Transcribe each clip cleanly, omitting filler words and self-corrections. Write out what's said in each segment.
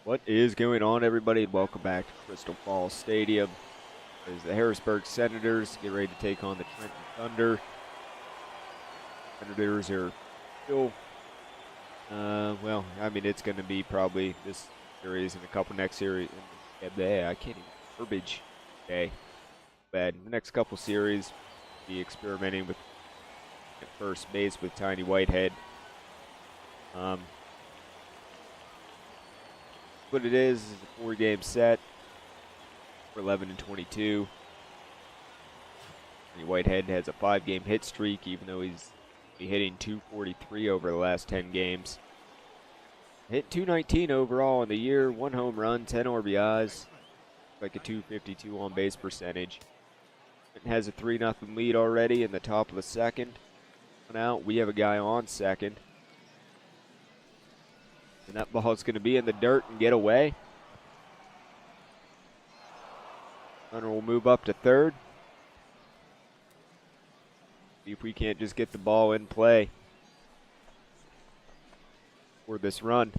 What is going on, everybody? Welcome back to Crystal Falls Stadium. As the Harrisburg Senators get ready to take on the Trenton Thunder. Senators are still, it's going to be probably this series and a couple next series. I can't even verbiage. Okay, bad. The next couple series, be experimenting with at first base with Tiny Whitehead. What it is a 4-game set for 11 and 22. Whitehead has a 5-game hit streak, even though he's hitting 243 over the last 10 games. Hit 219 overall in the year, 1 home run, 10 RBIs, like a 252 on base percentage. It has a 3-0 lead already in the top of the second. One out, we have a guy on second. And that ball's going to be in the dirt and get away. Runner will move up to third. See if we can't just get the ball in play for this run.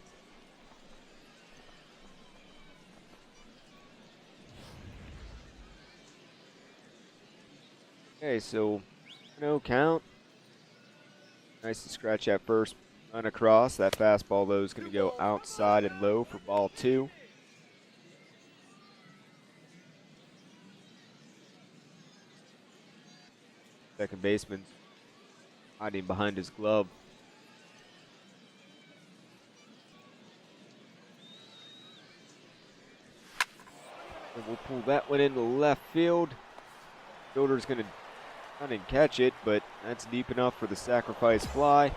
Okay, so no count. Nice to scratch that first run across. That fastball, though, is going to go outside and low for ball 2. Second baseman hiding behind his glove. And we'll pull that one into left field. Fielder's going to run and catch it, but that's deep enough for the sacrifice fly.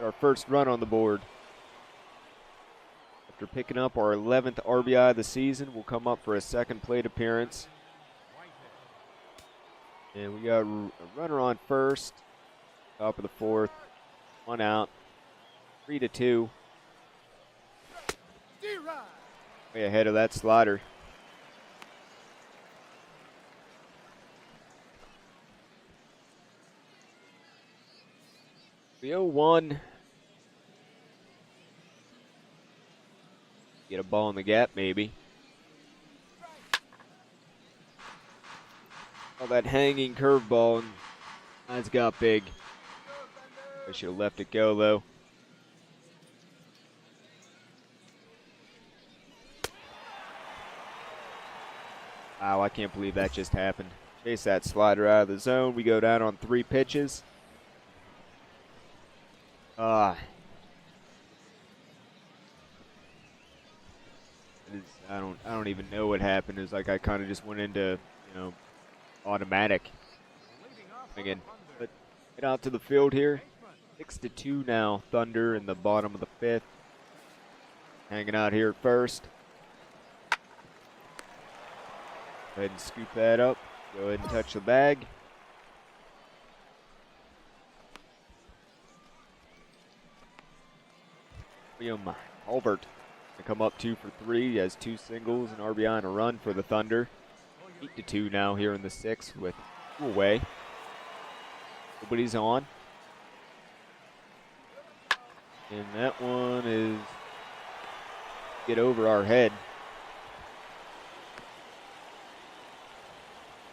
Our first run on the board. After picking up our 11th RBI of the season, we'll come up for a second plate appearance. And we got a runner on first, top of the 4th, 1 out, 3-2. Way ahead of that slider. The 0-1. Get a ball in the gap, maybe. Oh, that hanging curveball, and that's got big. I should have left it go, though. Wow, I can't believe that just happened. Chase that slider out of the zone. We go down on 3 pitches. I don't even know what happened. It's like I kind of just went into, automatic. Again, but get out to the field here. 6-2 now. Thunder in the bottom of the 5th. Hanging out here at first. Go ahead and scoop that up. Go ahead and touch the bag. William Albert to come up 2 for 3. He has 2 singles, an RBI, and a run for the Thunder. 8-2 now here in the 6th with 2 away. Nobody's on. And that one is get over our head.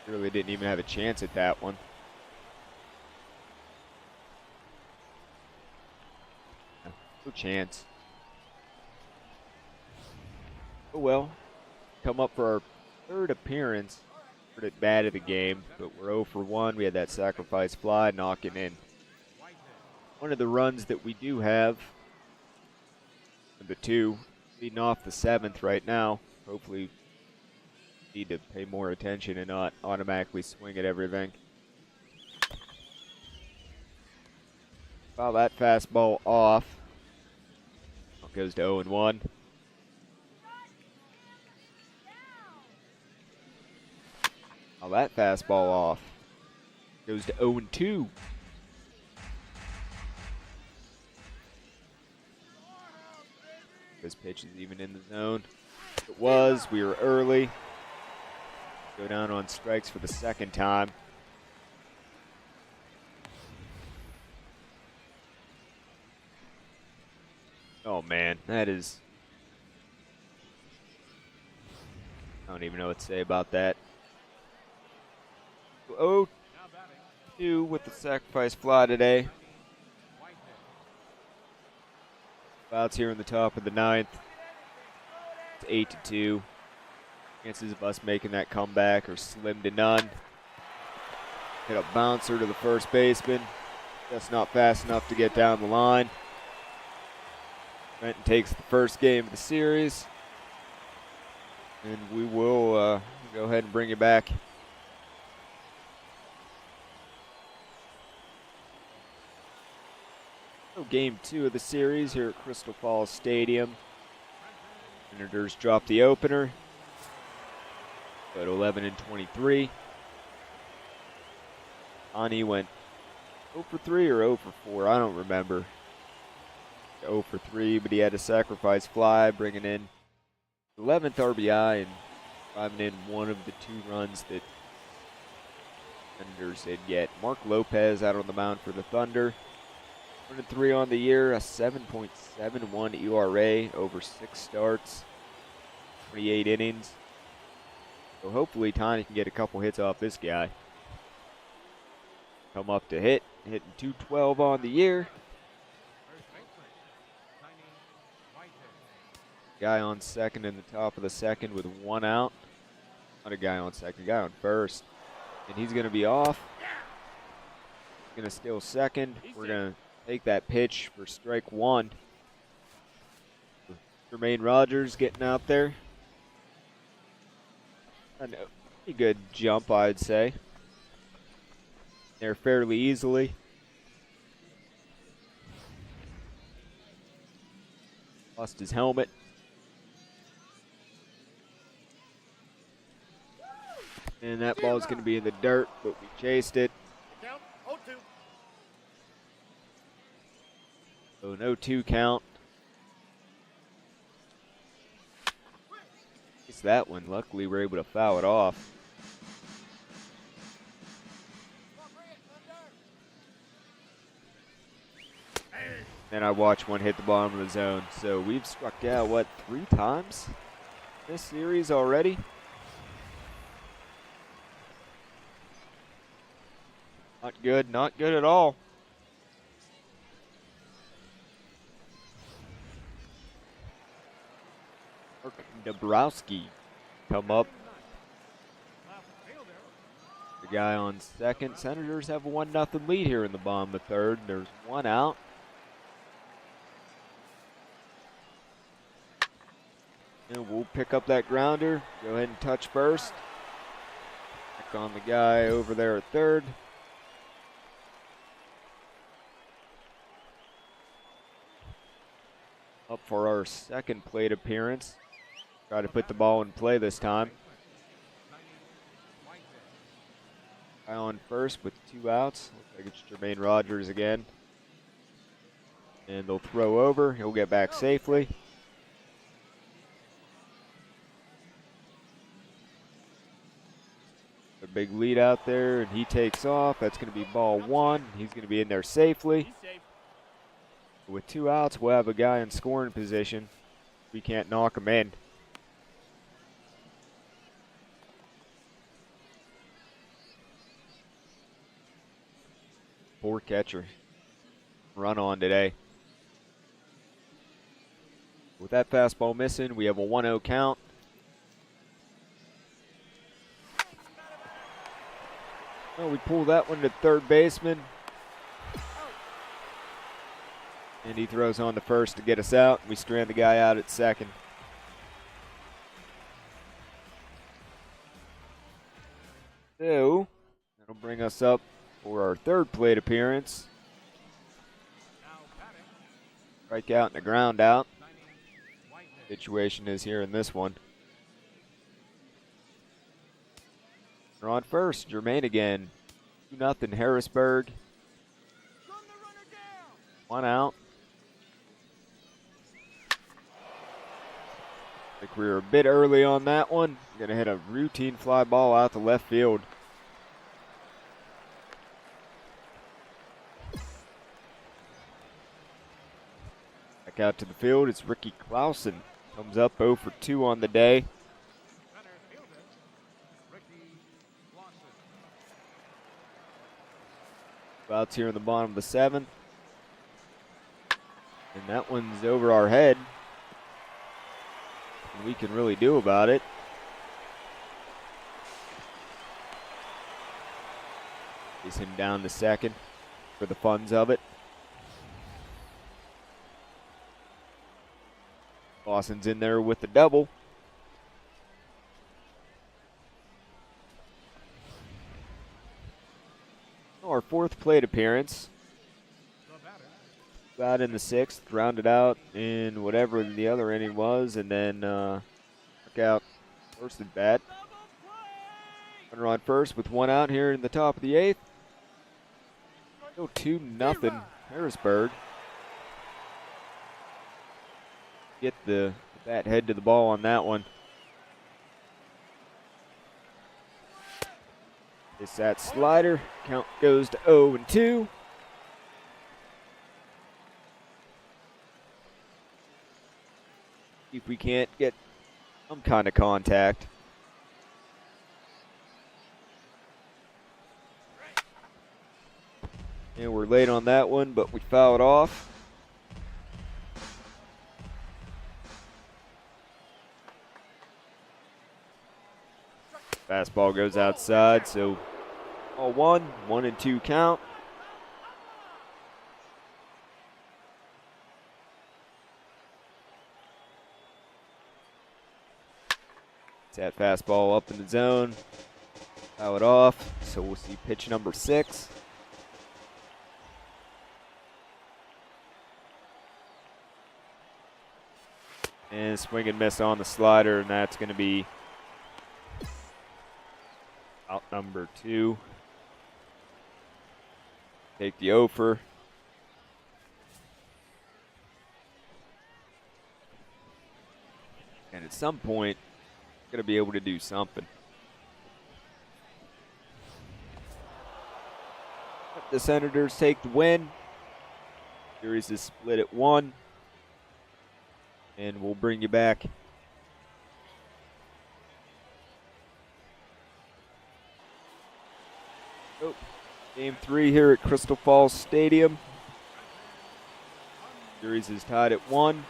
Really didn't even have a chance at that one. No chance. Oh well. Come up for our 3rd appearance. Third at bat of the game, but we're 0 for 1. We had that sacrifice fly knocking in. One of the runs that we do have, number 2, leading off the 7th right now. Hopefully, need to pay more attention and not automatically swing at everything. Foul that fastball off. It goes to 0-1. Foul that fastball off. Goes to 0-2. This pitch is even in the zone. It was. We were early. Go down on strikes for the 2nd time. Oh Oh, man. That is... I don't even know what to say about that. 0-2 with the sacrifice fly today. Outs here in the top of the ninth. It's 8-2. Chances of us making that comeback are slim to none. Hit a bouncer to the first baseman. Just not fast enough to get down the line. Trenton takes the first game of the series. And we will go ahead and bring it back. So game 2 of the series here at Crystal Falls Stadium. Senators drop the opener. Go to 11-23. Ani went 0 for 3 or 0 for 4. I don't remember. 0 for 3, but he had a sacrifice fly, bringing in 11th RBI and driving in one of the 2 runs that Senators did get. Mark Lopez out on the mound for the Thunder. 1-3 on the year, a 7.71 ERA over 6 starts, 28 innings. So hopefully Tiny can get a couple hits off this guy. Come up to hitting 212 on the year. Guy on second in the top of the second with 1 out. Not a guy on second, guy on first. And he's going to be off. Going to steal second. We're going to take that pitch for strike 1. Jermaine Rogers getting out there. A pretty good jump, I'd say. There fairly easily. Lost his helmet. And that ball's going to be in the dirt, but we chased it. So no 2 count. Missed that one. Luckily, we're able to foul it off. Then I watched one hit the bottom of the zone. So we've struck out, what, 3 times this series already? Not good, not good at all. Mark Dabrowski come up. The guy on second. Senators have a 1-0 lead here in the bottom of the third. There's 1 out. And we'll pick up that grounder. Go ahead and touch first. Back on the guy over there at third. Up for our second plate appearance. Try to put the ball in play this time. Guy on first with 2 outs. Looks like it's Jermaine Rogers again. And they'll throw over. He'll get back safely. A big lead out there, and he takes off. That's going to be ball 1. He's going to be in there safely. With 2 outs, we'll have a guy in scoring position. We can't knock him in. Poor catcher. Run on today. With that fastball missing, we have a 1-0 count. Well, we pull that one to third baseman. And he throws on the first to get us out. We strand the guy out at second. So, that'll bring us up for our third plate appearance. Strikeout and a ground out. Situation is here in this one. We're on first. Jermaine again. 2-0 Harrisburg. 1 out. I think we were a bit early on that one. Going to hit a routine fly ball out to left field. Back out to the field, it's Ricky Clausen. Comes up 0 for 2 on the day. Outs here in the bottom of the 7th. And that one's over our head. And we can really do about it. Is him down to second for the funds of it. Clausen's in there with the double. Our 4th plate appearance. Out in the 6th, rounded out in whatever the other inning was, and then took out first at bat. Runner on first with 1 out here in the top of the 8th. Still 2-0 Harrisburg. Get the bat head to the ball on that one. It's that slider. Count goes to 0 and 2. If we can't get some kind of contact. And we're late on that one, but we foul it off. Fastball goes outside, so all 1 and 2 count. That fastball up in the zone. Foul it off. So we'll see pitch number 6. And swing and miss on the slider, and that's going to be out number 2. Take the over. And at some point, going to be able to do something. The Senators take the win. Series is split at 1. And we'll bring you back. Oh, game 3 here at Crystal Falls Stadium. Series is tied at 1.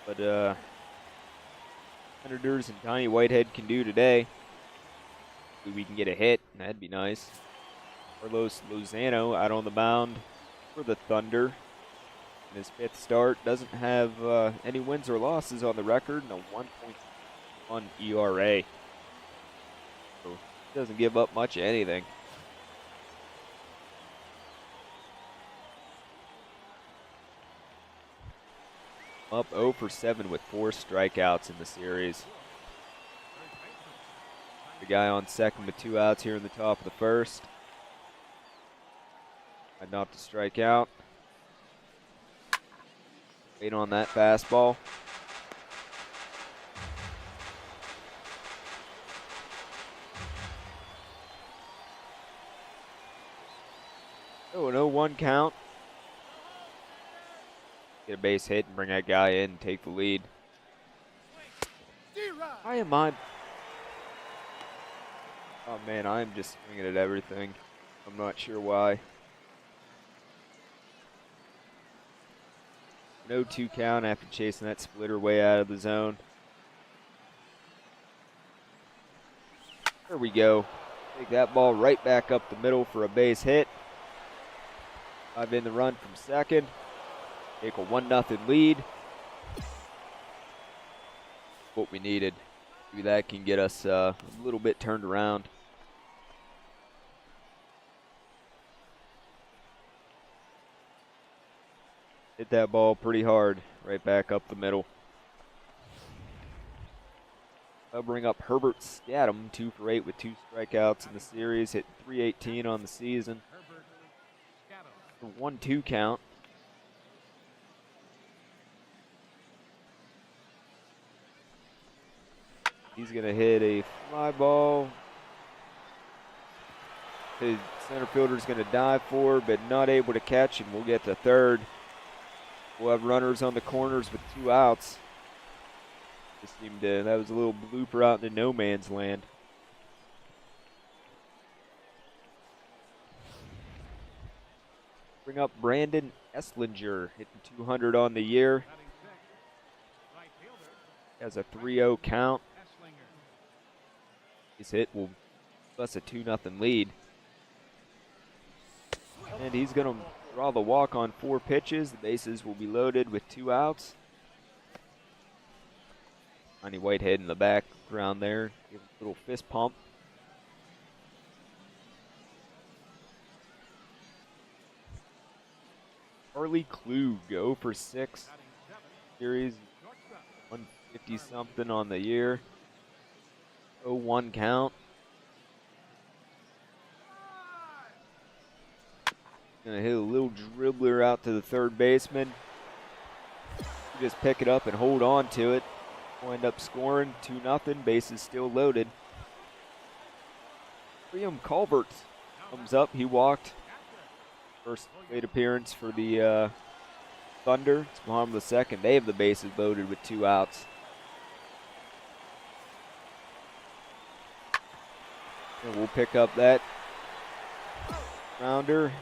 But Senators and Tiny Whitehead can do today. Maybe we can get a hit, that'd be nice. Carlos Lozano out on the mound for the Thunder. In his 5th start, doesn't have any wins or losses on the record, and a 1.1 ERA. So doesn't give up much of anything. Up 0 for 7 with 4 strikeouts in the series. The guy on second with 2 outs here in the top of the 1st. Tried not to strike out. Wait on that fastball. Oh, an 0-1 count. Get a base hit and bring that guy in and take the lead. Why am I? Oh man, I'm just swinging at everything. I'm not sure why. No 2 count after chasing that splitter way out of the zone. There we go. Take that ball right back up the middle for a base hit. I've in the run from second. Take a 1-0 lead. What we needed. Maybe that can get us a little bit turned around. Hit that ball pretty hard, right back up the middle. I'll bring up Herbert Stadham, 2 for 8 with 2 strikeouts in the series, hit .318 on the season. 1-2 count. He's going to hit a fly ball to center fielder's going to dive for, but not able to catch, and we'll get to third. We'll have runners on the corners with 2 outs. That was a little blooper out in the no man's land. Bring up Brandon Esslinger, hitting 200 on the year. Has a 3-0 count. His hit will give us a 2-0 lead. And he's going to draw the walk on 4 pitches. The bases will be loaded with 2 outs. Tiny Whitehead in the background there. Give him a little fist pump. Harley Klug, 0 for 6. Series, 150 something on the year. 0-1 count. Gonna hit a little dribbler out to the third baseman. Just pick it up and hold on to it. We'll end up scoring 2-0. Bases still loaded. Liam Culbert comes up. He walked. First plate appearance for the Thunder. It's bottom of the second. They have the bases loaded with 2 outs. And we'll pick up that rounder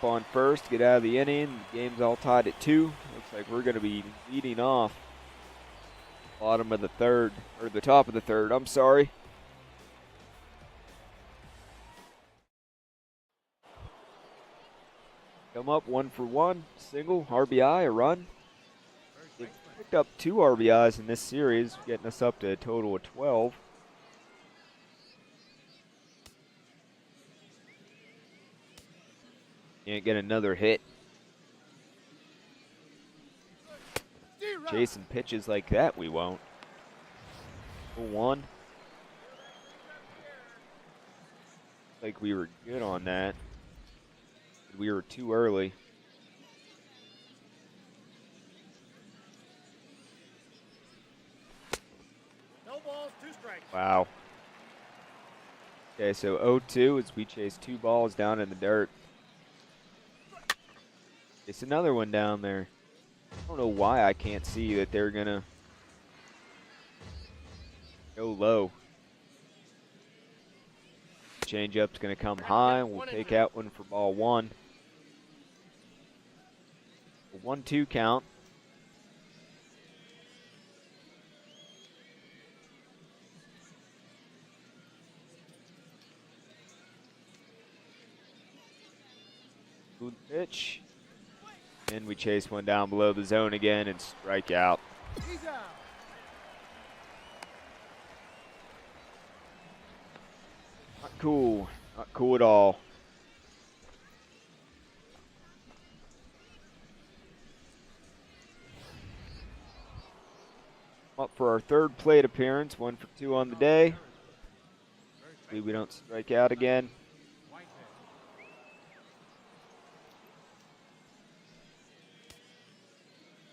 up on first, get out of the inning. The game's all tied at 2. Looks like we're going to be leading off bottom of the third, or the top of the third, I'm sorry. Come up 1 for 1, single, RBI, a run. They've picked up 2 RBIs in this series, getting us up to a total of 12. Can't get another hit. Chasing pitches like that, we won't. 0-1. Like we were good on that. We were too early. No balls, 2 strikes. Wow. Okay, so 0-2 as we chase 2 balls down in the dirt. It's another one down there. I don't know why I can't see that they're gonna go low. Changeup's gonna come high. We'll take out one for ball 1. A 1-2 count. Good pitch. And we chase one down below the zone again and strike out. He's out. Not cool. Not cool at all. Up for our 3rd plate appearance. 1 for 2 on the day. Hopefully we don't strike out again.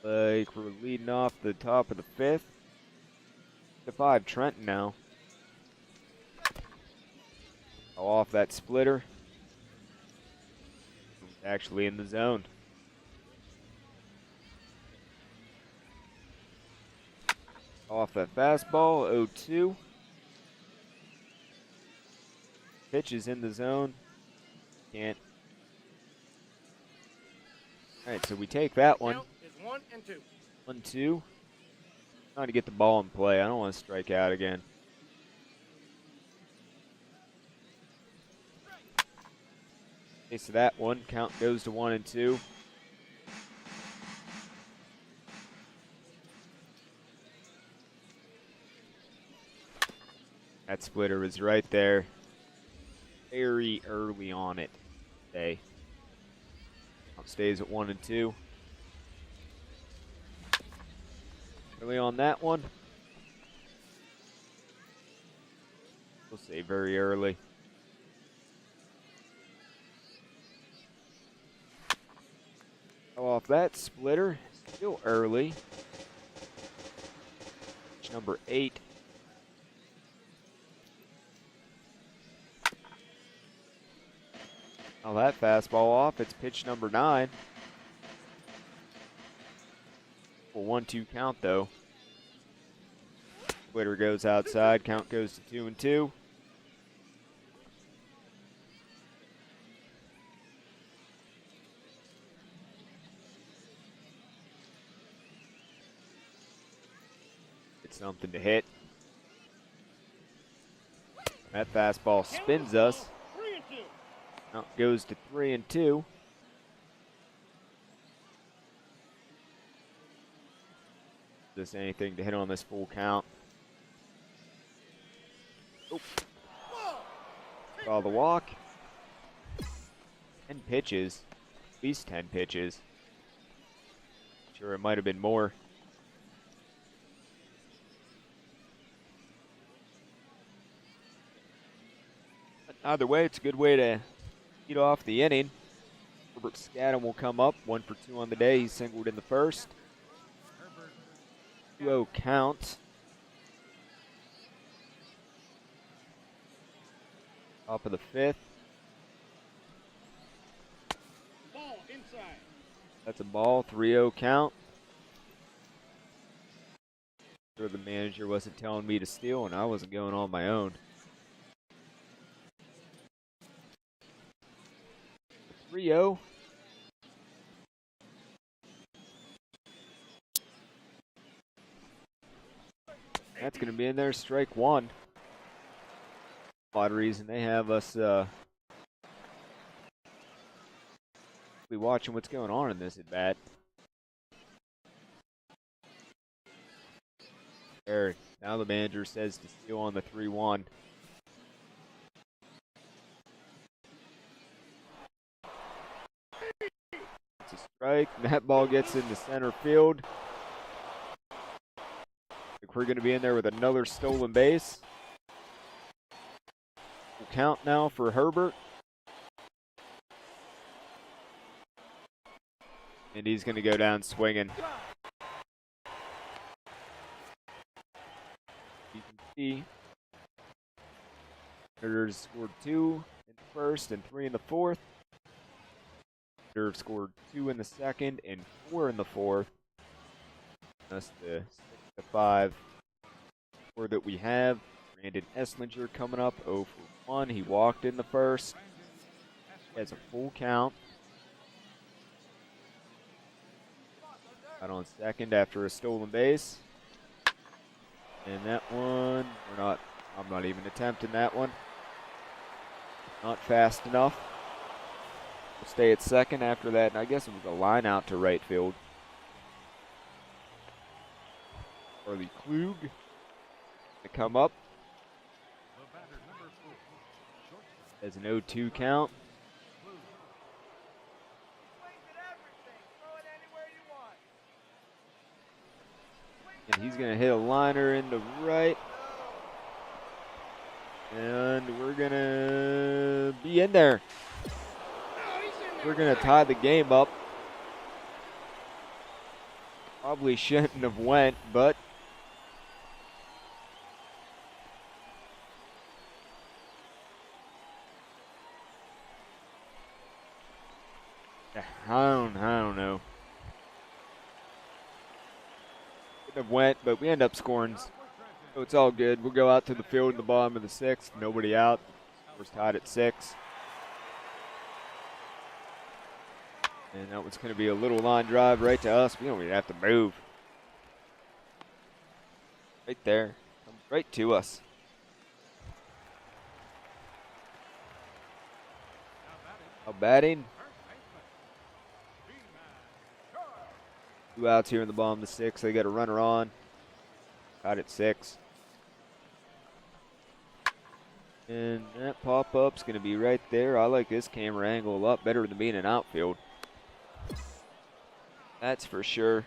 Like we're leading off the top of the 5th. To 5, Trenton now. Off that splitter. Actually in the zone. Off that fastball, 0-2. Pitch is in the zone. Can't. All right, so we take that one. 1 and 2. 1-2. Trying to get the ball in play. I don't want to strike out again. Okay, so that one count goes to 1 and 2. That splitter was right there. Very early on it today. Count stays at 1 and 2. Early on that one. We'll say very early. Off that splitter, still early. Pitch number 8. Now that fastball off. It's pitch number 9. Well, 1-2 count though. Twitter goes outside. Count goes to 2-2. It's something to hit. That fastball spins us. 3-2. Count goes to 3-2. Just anything to hit on this full count. Oh. Saw the walk. 10 pitches. At least 10 pitches. Sure, it might have been more. But either way, it's a good way to lead off the inning. Herbert Scadden will come up. 1 for 2 on the day. He singled in the first. 2-0 count. Top of the 5th. Ball inside. That's a ball. 3-0 count. Sure, the manager wasn't telling me to steal, and I wasn't going on my own. 3-0. That's going to be in there. Strike 1. Odd reason they have us be watching what's going on in this at bat. There. Now the manager says to steal on the 3-1. It's a strike. And that ball gets into center field. We're going to be in there with another stolen base. We'll count now for Herbert. And he's going to go down swinging. You can see Senators scored 2 in the first and 3 in the fourth. Senators scored 2 in the second and 4 in the fourth. That's the 6-5 score that we have. Brandon Esslinger coming up 0 for 1. He walked in the first. He has a full count. Out on second after a stolen base. And that one, I'm not even attempting that one. Not fast enough. We'll stay at second after that, and I guess it was a line out to right field. Charlie Klug to come up. As an 0-2 count. And he's going to hit a liner into right. And we're going to be in there. We're going to tie the game up. Probably shouldn't have went, but I don't know. Shouldn't have went, but we end up scoring. So it's all good. We'll go out to the field in the bottom of the 6th. Nobody out. We're tied at 6. And that one's going to be a little line drive right to us. We don't even have to move. Right there. Comes right to us. Now batting. 2 outs here in the bottom of the 6th. They got a runner on. Tied at 6. And that pop-up's going to be right there. I like this camera angle a lot better than being an outfield. That's for sure.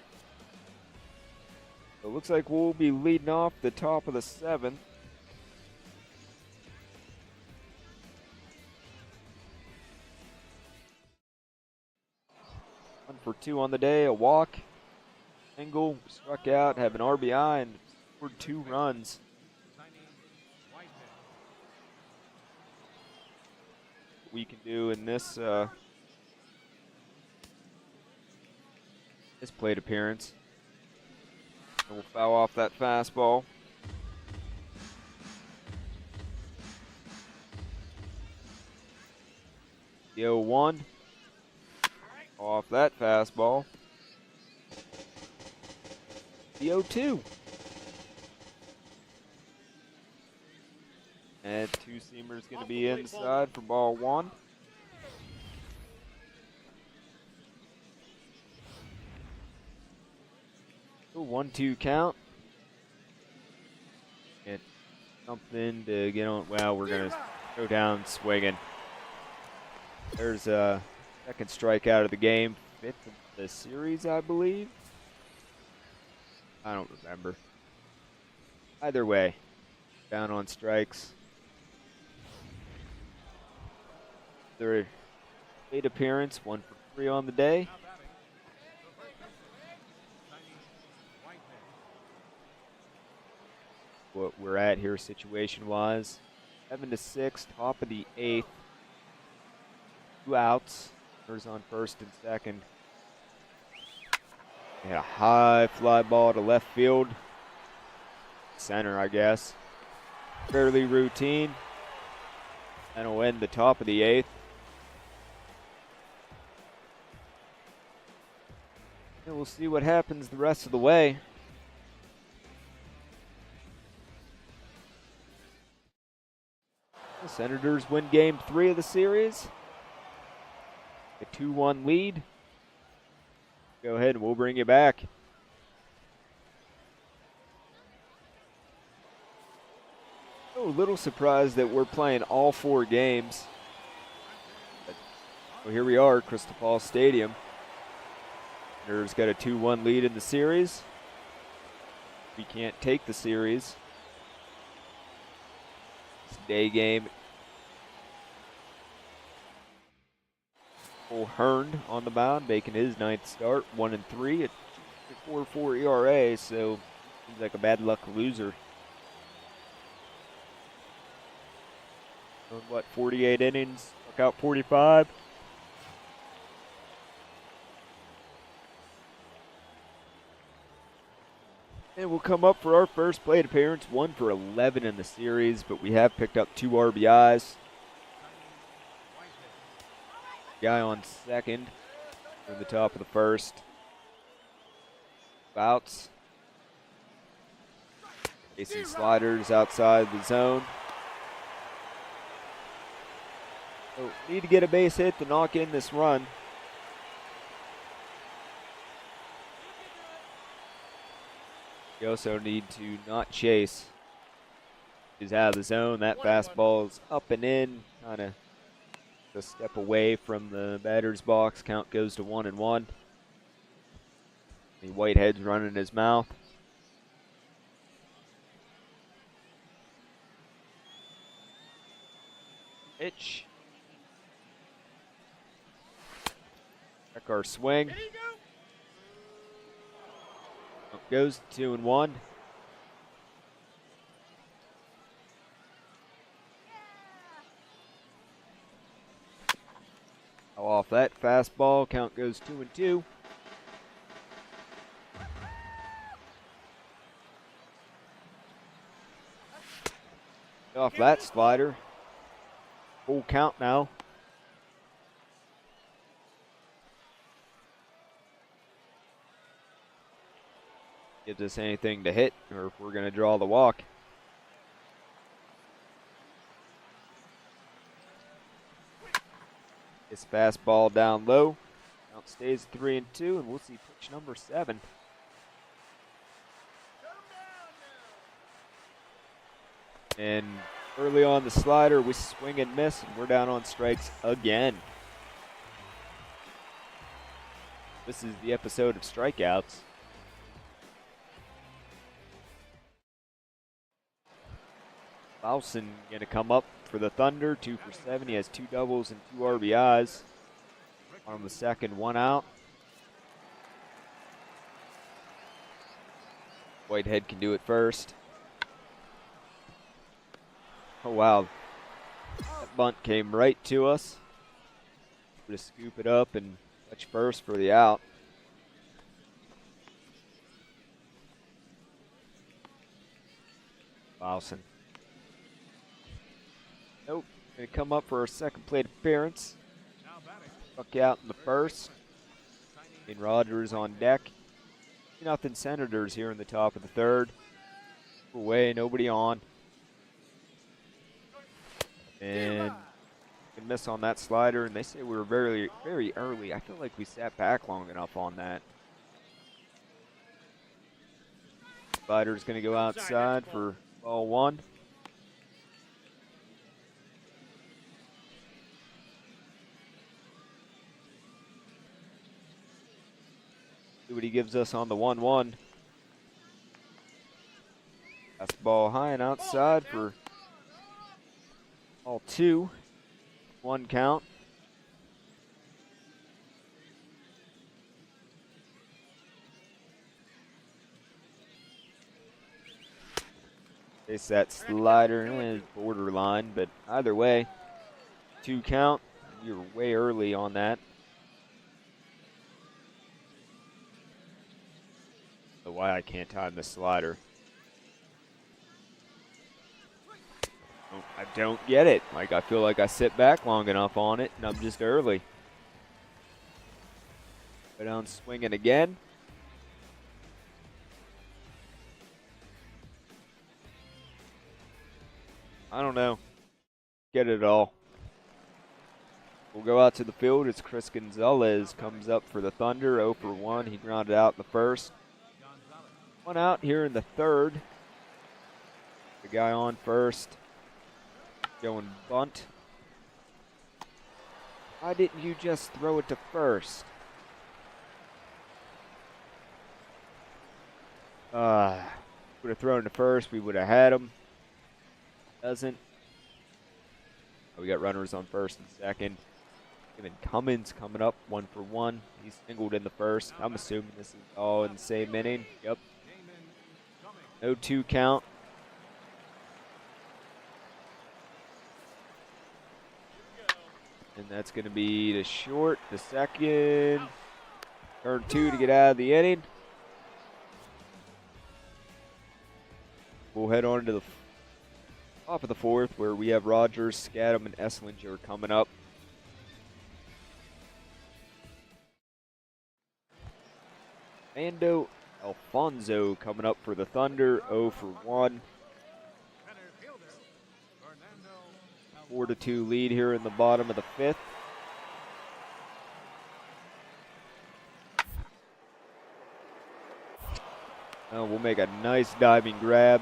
So it looks like we'll be leading off the top of the 7th. One for 2 on the day, a walk, single, struck out, have an RBI, and scored 2 runs. what we can do in this this plate appearance. And we'll foul off that fastball. The 0-1. Off that fastball. The 0-2. And two-seamer's going to be inside for ball one. Ooh, 1-2 count. Get something to get on. Well, we're going to go down swinging. There's a second strikeout of the game. 5th of the series, I believe. I don't remember. Either way, down on strikes. Their plate appearance, 1 for 3 on the day. What we're at here situation-wise, 7-6, top of the 8th. 2 outs. Runners on first and second. And a high fly ball to left field. Center, I guess. Fairly routine. That'll end the top of the 8th. And we'll see what happens the rest of the way. The Senators win game 3 of the series. A 2-1 lead. Go ahead and we'll bring you back. Oh, a little surprised that we're playing all 4 games. But, well, here we are, Crystal Falls Stadium. Senators got a 2-1 lead in the series. We can't take the series. It's a day game. Hearn on the mound, making his 9th start, 1-3 at 4.4 ERA, so seems like a bad luck loser. What, 48 innings, struck out 45. And we'll come up for our first plate appearance, 1 for 11 in the series, but we have picked up 2 RBIs. Guy on second in the top of the first. Bouts. Chasing sliders outside the zone. So need to get a base hit to knock in this run. We also need to not chase. He's out of the zone. That fastball is up and in, kind of a step away from the batter's box. Count goes to 1-1. The Whitehead's running his mouth. Pitch. Check our swing. Up goes 2-1. Off that fastball, count goes 2-2. Off that slider. Full count now. Gives us anything to hit, or if we're going to draw the walk. His fastball down low. Count stays 3-2, and we'll see pitch number 7. And early on the slider, we swing and miss, and we're down on strikes again. This is the episode of strikeouts. Lawson going to come up for the Thunder, 2 for 7. He has 2 doubles and 2 RBIs. On the second, 1 out. Whitehead can do it first. Oh, wow. That That bunt came right to us. To scoop it up and touch first for the out. Lawson. Nope. Gonna come up for our second plate appearance. Buck out in the first. And Rogers on deck. Nothing Senators here in the top of the third. Away, nobody on. And can miss on that slider, and they say we were very, very early. I feel like we sat back long enough on that. Slider's going to go outside for ball one. See what he gives us on the 1-1. That's the ball high and outside for ball two. 1 count. Face that slider, is borderline, but either way, 2 count. We were way early on that. So why I can't time the slider. I don't get it. Like, I feel like I sit back long enough on it, and I'm just early. Go down swinging again. I don't know. Get it all. We'll go out to the field as Chris Gonzalez comes up for the Thunder. 0 for 1. He grounded out in the first. 1 out here in the third. The guy on first. Going bunt. Why didn't you just throw it to first? Would have thrown to first. We would have had him. Doesn't. We got runners on first and second. Even Cummins coming up 1 for 1. He's singled in the first. I'm assuming this is all in the same inning. Yep. No 2 count. And that's going to be the short, the second. Turn 2 to get out of the inning. We'll head on to the top of the fourth where we have Rogers, Scadam, and Esslinger coming up. Mando Alfonso coming up for the Thunder, 0 for 1. 4-2 lead here in the bottom of the fifth. We'll make a nice diving grab.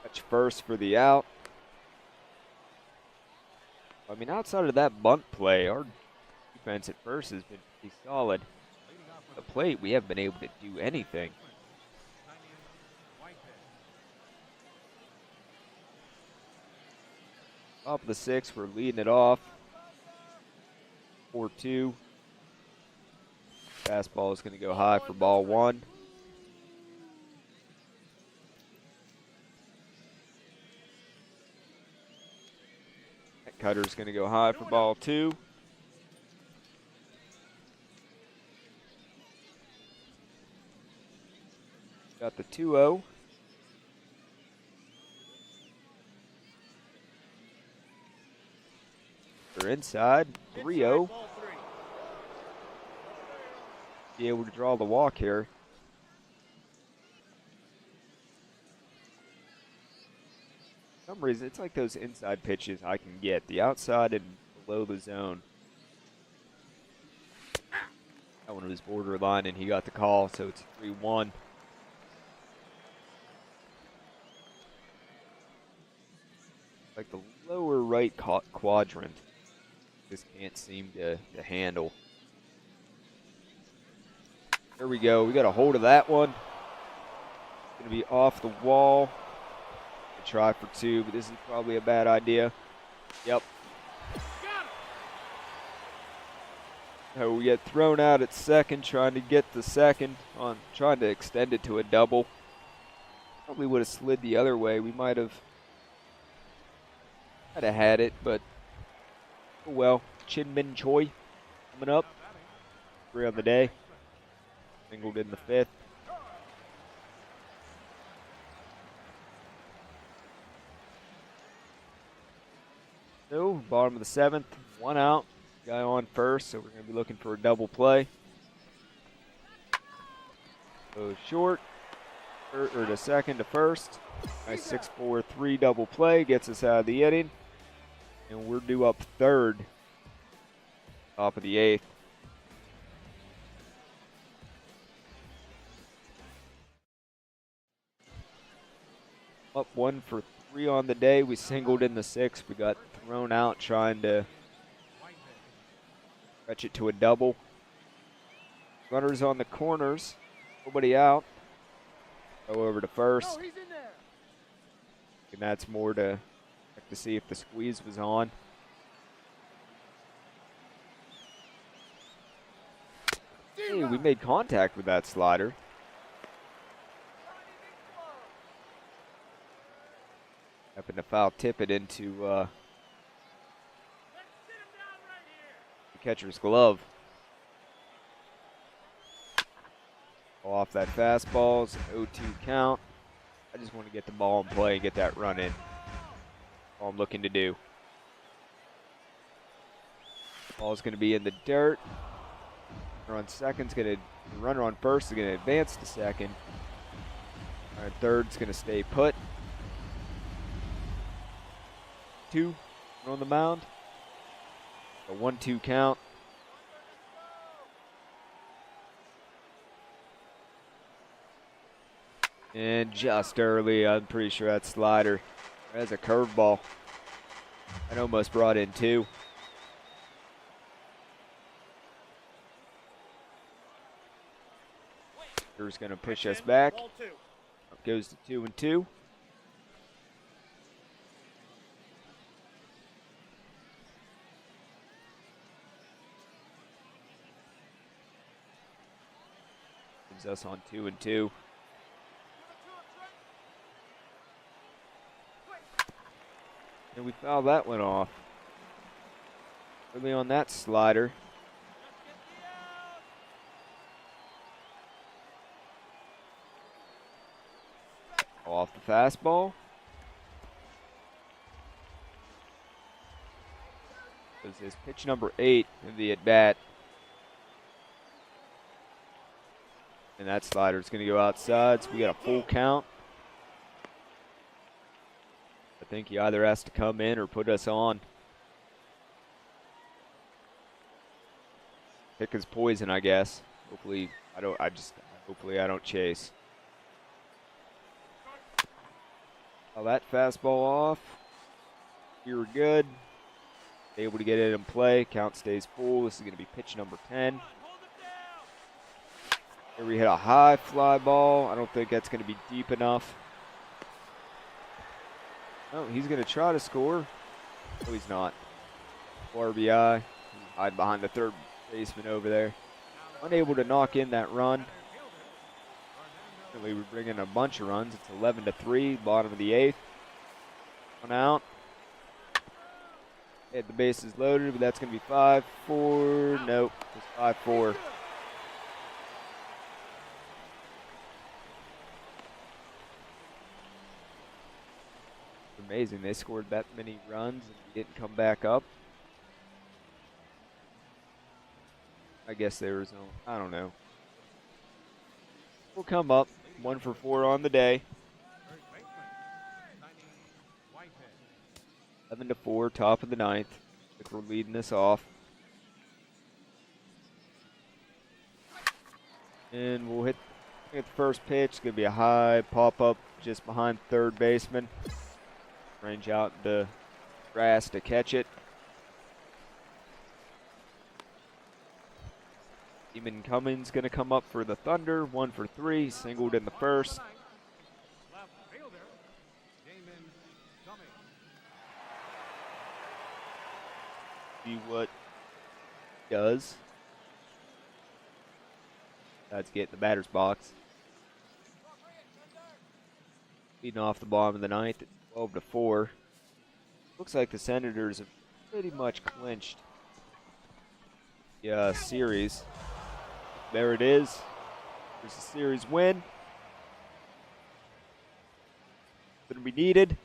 Touch first for the out. I mean, outside of that bunt play, our defense at first has been pretty solid. The plate, we haven't been able to do anything. Top of the sixth, we're leading it off. 4-2. Fastball is going to go high for ball one. That cutter is going to go high for ball two. Got the 2-0. They're inside, 3-0. Be able to draw the walk here. For some reason, it's like those inside pitches I can get. The outside and below the zone. That one was borderline, and he got the call, so it's 3-1. Like the lower right quadrant. Just can't seem to handle. There we go. We got a hold of that one. Going to be off the wall. Try for two, but this is probably a bad idea. Yep. So we get thrown out at second, trying to get the second on, trying to extend it to a double. Probably would have slid the other way. We might have I'd have had it, but oh well. Chin Min Choi coming up. 3 on the day. Singled in the 5th. So, bottom of the 7th, 1 out. Guy on first, so we're going to be looking for a double play. Go short, or to second to first. Nice 6-4-3 double play gets us out of the inning. And we're due up 3rd, top of the 8th. Up 1 for 3 on the day. We singled in the 6th. We got thrown out trying to stretch it to a double. Runners on the corners. Nobody out. Go over to first. And that's more to check to see if the squeeze was on. Hey, we made contact with that slider. Happened to foul tip it into the catcher's glove. Off that fastball, it's an 0-2 count. I just want to get the ball in play and get that run in. All I'm looking to do. Ball's going to be in the dirt. Runner on second's going to, runner on first is going to advance to second. Runner on third's going to stay put. 2 on the mound. A 1-2 count. And just early, I'm pretty sure that slider. That's a curveball. That almost brought in 2. Here's going to push us back. Up goes to 2-2. Leaves us on 2-2. And we fouled that one off. Early on that slider. Off the fastball. This is pitch number 8 of the at-bat. And that slider is going to go outside, so we got a full count. I think he either has to come in or put us on. Pick his poison, I guess. Hopefully I don't chase. Oh, that fastball off. You're good. Able to get it in play. Count stays full. This is going to be pitch number 10. Here we hit a high fly ball. I don't think that's going to be deep enough. Oh, he's going to try to score. No, he's not. RBI. Hide behind the third baseman over there. Unable to knock in that run. We bring in a bunch of runs. It's 11-3, bottom of the 8th. 1 out. Hit the bases loaded, but that's going to be 5-4. Nope, it's 5-4. Amazing, they scored that many runs and we didn't come back up. I guess there was no, I don't know. We'll come up. 1 for 4 on the day. 11-4, top of the 9th. Like we're leading this off. And we'll hit the first pitch. It's going to be a high pop-up just behind third baseman. Range out the grass to catch it. Eamon Cummins going to come up for the Thunder. 1 for 3, singled in the first. See what he does. That's get in the batter's box. Leading off the bottom of the 9th, it's 12-4. Looks like the Senators have pretty much clinched the series. There it is. There's a series win. Going to be needed.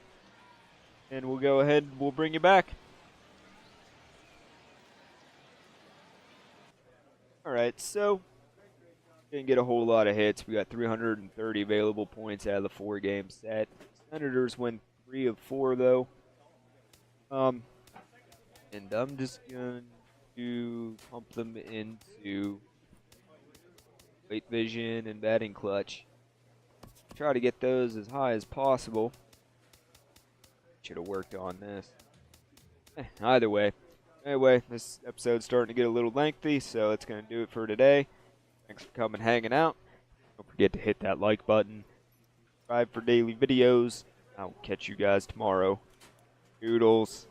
And we'll go ahead and we'll bring you back. Alright, so didn't get a whole lot of hits. We got 330 available points out of the 4-game set. Senators win 3 of 4 though. And I'm just going to pump them into weight vision and batting clutch. Try to get those as high as possible. Should have worked on this. Either way. Anyway, this episode's starting to get a little lengthy, so that's going to do it for today. Thanks for coming hanging out. Don't forget to hit that like button. Subscribe for daily videos. I'll catch you guys tomorrow. Doodles.